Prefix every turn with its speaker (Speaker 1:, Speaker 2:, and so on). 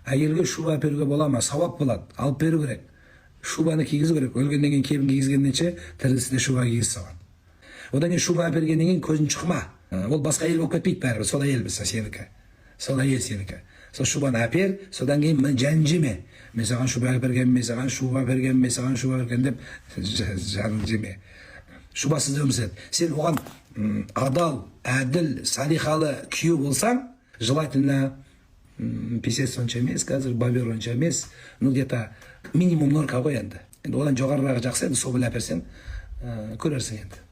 Speaker 1: Әйелге шуба әперуге бола ма? Савап болады, алып беру керек. Шубаны кигізу керек. Өлгеннен кейін кебін кигізгеннен тірісінде шуба кигіз салған. Одан кейін шуба әпергеннен кейін көзін шықма. Ол басқа әйел болып кетпейді бәрібір. Сол әйел біз сенікі. Сол әйел сенікі. Сол шубаны әпер, содан кейін жеме. Мен саған шуба әпергенмін, мен саған шуба әпергенмін, мен саған шуба әпергенмін деп жанын жеме. Шубасыз өмір сүреді. Сен оған адал, әділ, салихалы күйеу болсаң, желательно писец онша емес, қазір бобер онша емес, ну где-то минимум норка ғой енді. Одан жоғарырақ жақсы енді, сол әперсең көрерсің енді.